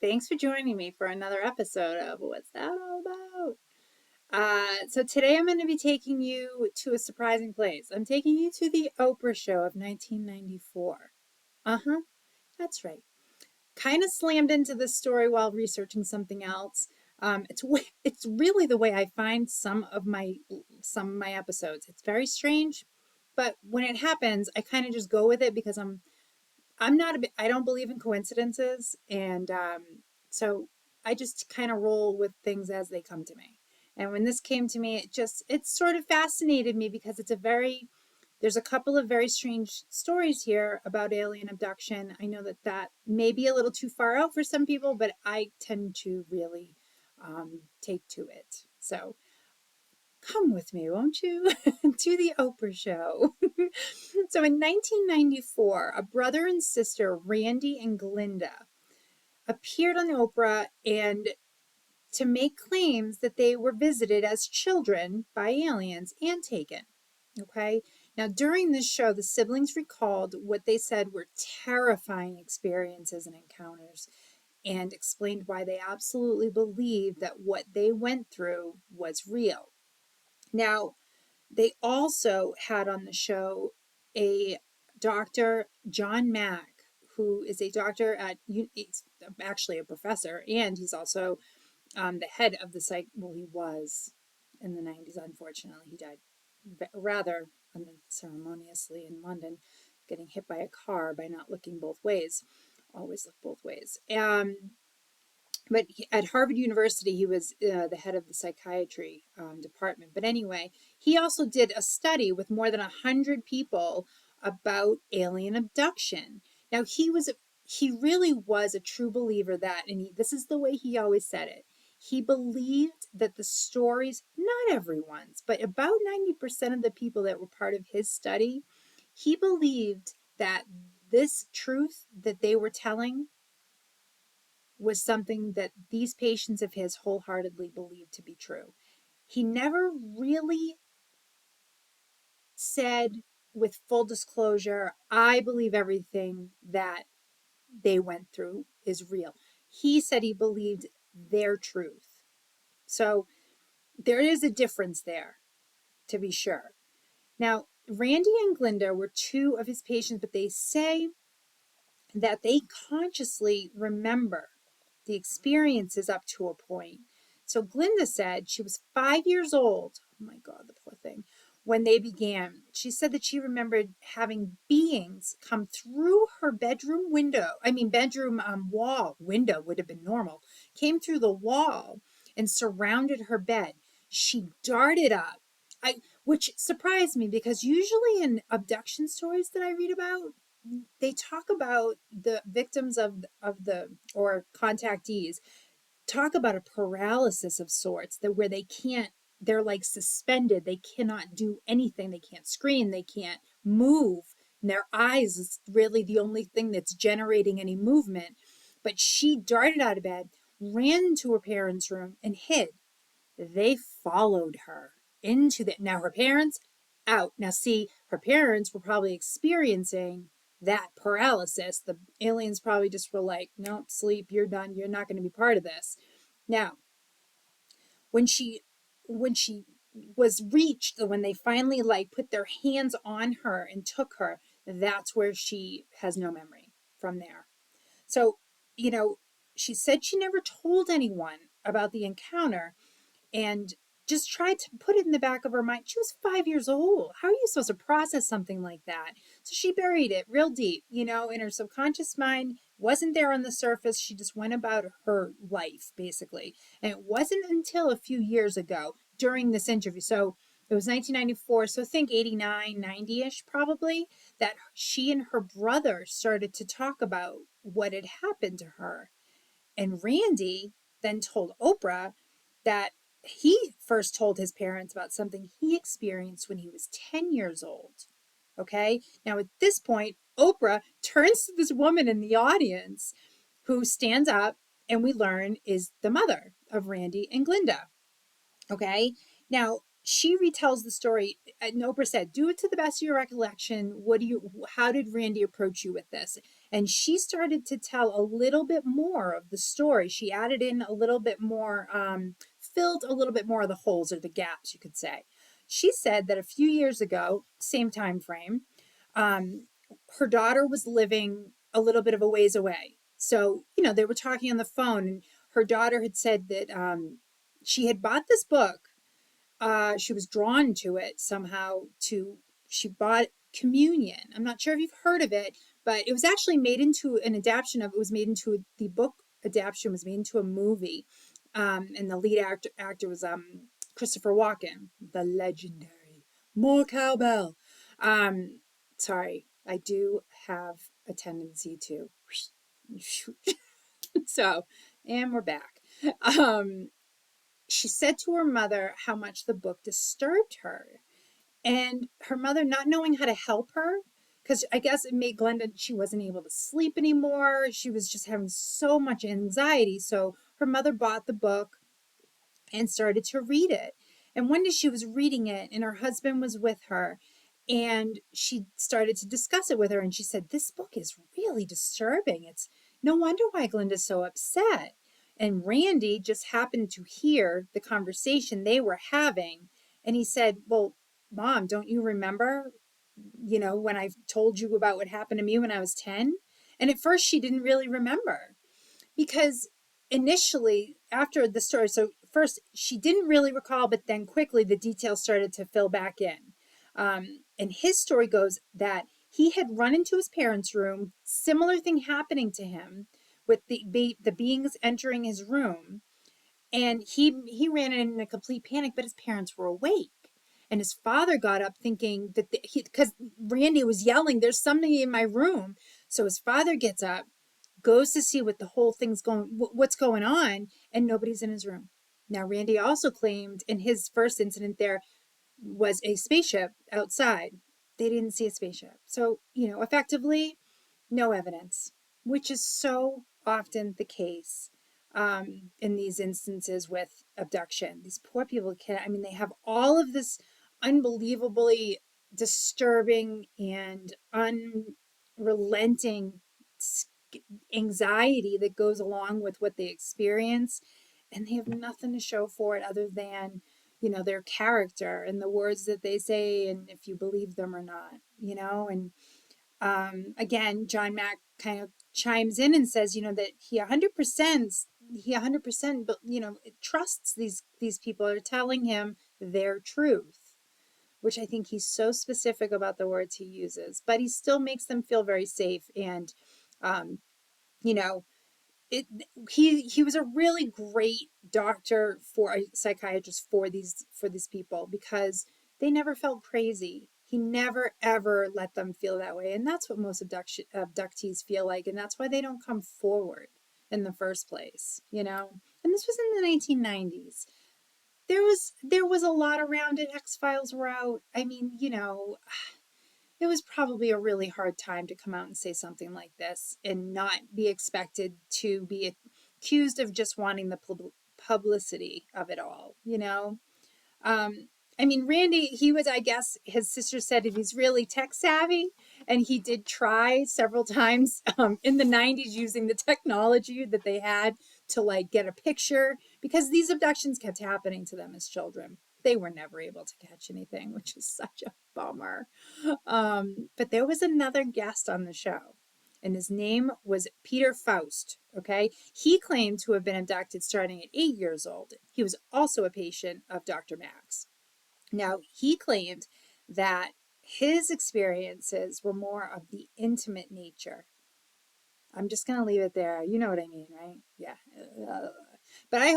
Thanks for joining me for another episode of What's That All About? So today I'm going to be taking you to a surprising place. I'm taking you to the Oprah show of 1994. Uh-huh, that's right. Kind of slammed into this story while researching something else. It's really the way I find some of my episodes. It's very strange, but when it happens, I kind of just go with it because I'm not I don't believe in coincidences, and so I just kind of roll with things as they come to me. And when this came to me, it sort of fascinated me because there's a couple of very strange stories here about alien abduction. I know that may be a little too far out for some people, but I tend to really take to it. So come with me, won't you, to the Oprah show. So in 1994, a brother and sister, Randy and Glinda, appeared on Oprah and to make claims that they were visited as children by aliens and taken. Okay. Now, during this show, the siblings recalled what they said were terrifying experiences and encounters and explained why they absolutely believed that what they went through was real. Now, they also had on the show a Dr. John Mack, who is a doctor he's actually a professor, and he's also the head of the psych. Well, he was in the 90s. Unfortunately, he died rather unceremoniously in London, getting hit by a car by not looking both ways. Always look both ways. But at Harvard University, he was the head of the psychiatry department. But anyway, he also did a study with more than 100 people about alien abduction. Now, he really was a true believer that, and this is the way he always said it. He believed that the stories, not everyone's, but about 90% of the people that were part of his study, he believed that this truth that they were telling was something that these patients of his wholeheartedly believed to be true. He never really said with full disclosure, I believe everything that they went through is real. He said he believed their truth. So there is a difference there, to be sure. Now, Randy and Glinda were two of his patients, but they say that they consciously remember the experiences up to a point. So Glinda said she was 5 years old. Oh my God, the poor thing. When they began, she said that she remembered having beings come through her bedroom window. Bedroom wall. Window would have been normal. Came through the wall and surrounded her bed. She darted up. Which surprised me because usually in abduction stories that I read about, they talk about the victims of the or contactees talk about a paralysis of sorts that where they're like suspended, they cannot do anything, they can't scream, they can't move, and their eyes is really the only thing that's generating any movement. But she darted out of bed, ran into her parents' room and hid. They followed her into the now her parents out. Now see, her parents were probably experiencing that paralysis. The aliens probably just were like, nope, sleep, you're done, you're not going to be part of this. Now, when she was reached, when they finally like put their hands on her and took her, that's where she has no memory from there. So, you know, she said she never told anyone about the encounter and just tried to put it in the back of her mind. She was 5 years old. How are you supposed to process something like that? So she buried it real deep, in her subconscious mind. Wasn't there on the surface. She just went about her life, basically. And it wasn't until a few years ago during this interview. So it was 1994. So think 89, 90-ish probably, that she and her brother started to talk about what had happened to her. And Randy then told Oprah that he first told his parents about something he experienced when he was 10 years old. Okay. Now, at this point, Oprah turns to this woman in the audience who stands up and we learn is the mother of Randy and Glinda. Okay. Now, she retells the story. And Oprah said, "Do it to the best of your recollection. How did Randy approach you with this?" And she started to tell a little bit more of the story. She added in a little bit more, filled a little bit more of the holes or the gaps, you could say. She said that a few years ago, same time frame, um, her daughter was living a little bit of a ways away. So, they were talking on the phone, and her daughter had said that she had bought this book. She was drawn to it somehow. She bought Communion. I'm not sure if you've heard of it, but it was actually made into an adaptation of. It was made into the book adaptation was made into a movie, and the lead actor was Christopher Walken, the legendary. More cowbell. Um, Sorry, I do have a tendency to. So, and we're back. Um, she said to her mother how much the book disturbed her. And her mother, not knowing how to help her, because I guess it made Glenda, she wasn't able to sleep anymore. She was just having so much anxiety. So her mother bought the book and started to read it. And one day she was reading it, and her husband was with her, and she started to discuss it with her. And she said, "This book is really disturbing. It's no wonder why Glenda's so upset." And Randy just happened to hear the conversation they were having. And he said, "Well, Mom, don't you remember, when I told you about what happened to me when I was 10?" And at first she didn't really remember, because initially after the story, so first she didn't really recall, but then quickly the details started to fill back in. And his story goes that he had run into his parents' room, similar thing happening to him with the beings entering his room, and he ran in a complete panic, but his parents were awake. And his father got up thinking that because Randy was yelling, "There's something in my room." So his father gets up, goes to see what the whole thing's what's going on, and nobody's in his room. Now, Randy also claimed in his first incident there was a spaceship outside. They didn't see a spaceship. So, effectively, no evidence, which is so often the case in these instances with abduction. These poor people they have all of this unbelievably disturbing and unrelenting anxiety that goes along with what they experience, and they have nothing to show for it other than their character and the words that they say, and if you believe them or not. And again, John Mack kind of chimes in and says, that he 100%, but trusts these people are telling him their truth, which I think he's so specific about the words he uses, but he still makes them feel very safe. And um, you know, it he was a really great doctor, for a psychiatrist, for these people, because they never felt crazy. He never ever let them feel that way, and that's what most abductees feel like, and that's why they don't come forward in the first place. And this was in the 1990s. There was a lot around it. X-Files were out. It was probably a really hard time to come out and say something like this and not be expected to be accused of just wanting the publicity of it all. Um, Randy, he was, I guess, his sister said that he's really tech savvy, and he did try several times in the 90s using the technology that they had to like get a picture, because these abductions kept happening to them as children. They were never able to catch anything, which is such a bummer. But there was another guest on the show, and his name was Peter Faust. Okay. He claimed to have been abducted starting at 8 years old. He was also a patient of Dr. Max. Now, he claimed that his experiences were more of the intimate nature. I'm just going to leave it there. You know what I mean, right? Yeah. But I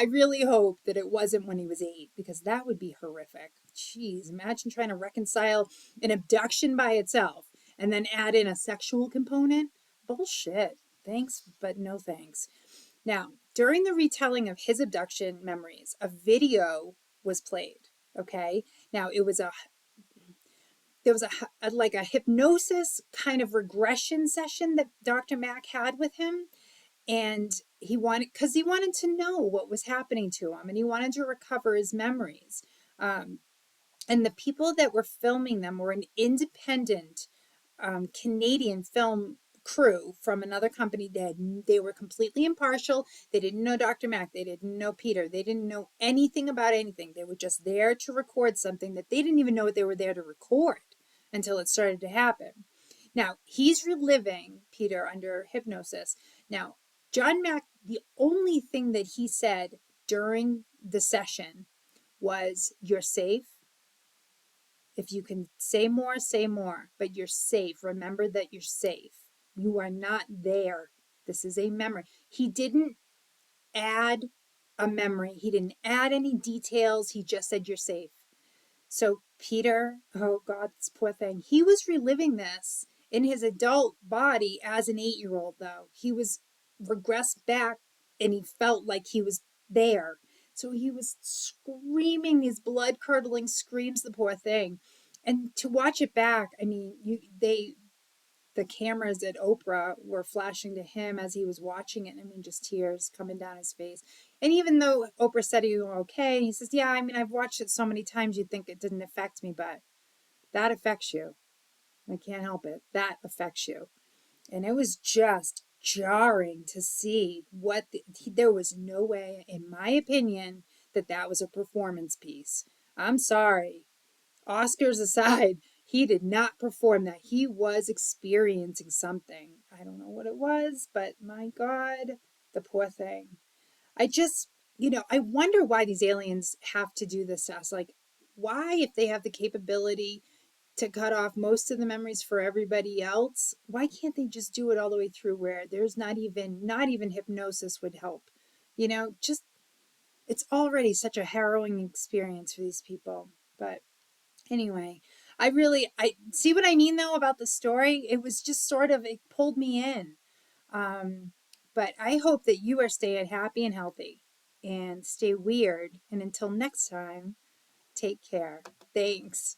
really hope that it wasn't when he was 8, because that would be horrific. Jeez, imagine trying to reconcile an abduction by itself and then add in a sexual component. Bullshit. Thanks, but no thanks. Now, during the retelling of his abduction memories, a video was played. Okay. Now, there was like a hypnosis kind of regression session that Dr. Mack had with him, and he wanted to know what was happening to him, and he wanted to recover his memories. Um, and the people that were filming them were an independent Canadian film crew from another company. They were completely impartial. They didn't know Dr. Mack. They didn't know Peter. They didn't know anything about anything. They were just there to record something that they didn't even know what they were there to record until it started to happen. Now, he's reliving Peter under hypnosis. Now, John Mack, the only thing that he said during the session was, "You're safe. If you can say more, but you're safe. Remember that you're safe. You are not there. This is a memory." He didn't add a memory, he didn't add any details. He just said, "You're safe." So Peter, oh God, this poor thing, he was reliving this in his adult body as an 8-year old, though. He was regressed back and he felt like he was there. So he was screaming these blood curdling screams, the poor thing. And to watch it back, I mean, the cameras at Oprah were flashing to him as he was watching it. I mean, just tears coming down his face. And even though Oprah said he was okay, he says, "Yeah, I mean, I've watched it so many times you'd think it didn't affect me, but that affects you. I can't help it. That affects you." And it was just jarring to see there was no way, in my opinion, that that was a performance piece. I'm sorry. Oscars aside, he did not perform that. He was experiencing something. I don't know what it was, but my God, the poor thing. I just, I wonder why these aliens have to do this to us. Like, why, if they have the capability to cut off most of the memories for everybody else, why can't they just do it all the way through where there's not even hypnosis would help? Just it's already such a harrowing experience for these people. But anyway, I see what I mean though about the story. It was just sort of, it pulled me in. Um, but I hope that you are staying happy and healthy and stay weird. And until next time, take care. Thanks.